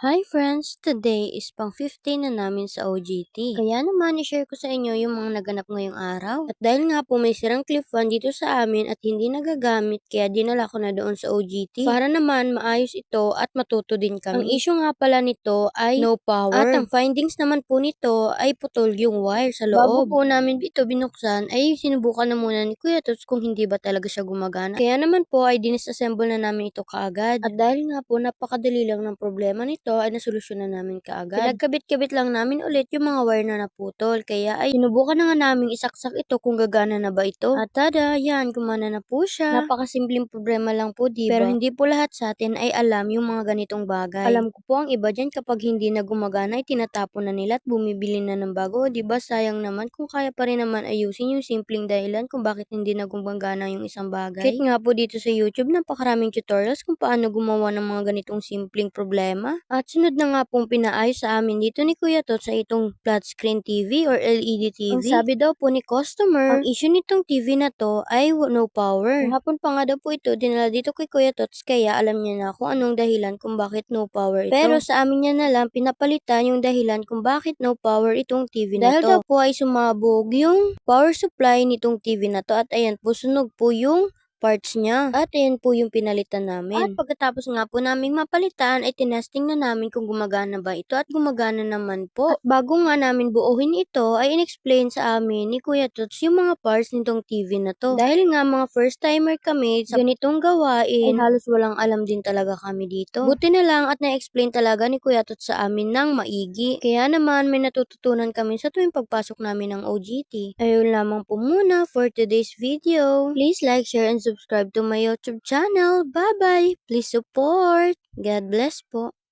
Hi friends! Today is pang 15 na namin sa OJT. Kaya naman i-share ko sa inyo yung mga naganap ngayong araw. At dahil nga po may sirang clip fan dito sa amin at hindi nagagamit kaya dinala ko na doon sa OJT. Para naman maayos ito at matuto din kami. Ang issue nga pala nito ay no power. At ang findings naman po nito ay putol yung wire sa loob. Bago po namin ito binuksan ay sinubukan na muna ni Kuya Tots kung hindi ba talaga siya gumagana. Kaya naman po ay dinisassemble na namin ito kaagad. At dahil nga po napakadali lang ng problema nito ay nasolusyonan namin kaagad. Pinagkabit-kabit lang namin ulit yung mga wire na naputol. Kaya ay sinubukan na nga namin isaksak ito kung gagana na ba ito. At tada, yan, gumana na po siya. Napakasimpleng problema lang po, diba? Pero hindi po lahat sa atin ay alam yung mga ganitong bagay. Alam ko po ang iba dyan kapag hindi na gumagana ay tinatapon na nila at bumibili na ng bago. Diba sayang naman kung kaya pa rin naman ayusin yung simpleng dahilan kung bakit hindi na gumagana yung isang bagay. Kahit nga po dito sa YouTube, napakaraming tutorials kung paano gumawa ng mga ganitong simpleng problema. At sunod na nga pong pinaayos sa amin dito ni Kuya Tot sa itong flat screen TV or LED TV. Ang sabi daw po ni customer, ang issue nitong TV na to ay no power. Kahapon pa nga daw po ito dinala dito kay Kuya Tots kaya alam niya na kung anong dahilan kung bakit no power ito. Pero sa amin niya na lang pinapalitan yung dahilan kung bakit no power itong TV na to. Dahil daw po ay sumabog yung power supply nitong TV na to at ayan po sunog po yung parts niya. At ayan po yung pinalitan namin. At pagkatapos nga po naming mapalitan ay tinesting na namin kung gumagana ba ito at gumagana naman po. At bago nga namin buuhin ito ay inexplain sa amin ni Kuya Tots yung mga parts nitong TV na to. Dahil nga mga first timer kami sa ganitong gawain ay halos walang alam din talaga kami dito. Buti na lang at na-explain talaga ni Kuya Tots sa amin ng maigi. Kaya naman may natututunan kami sa tuwing pagpasok namin ng OJT. Ayun lamang po muna for today's video. Please like, share, and subscribe to my YouTube channel. Bye-bye! Please support! God bless po!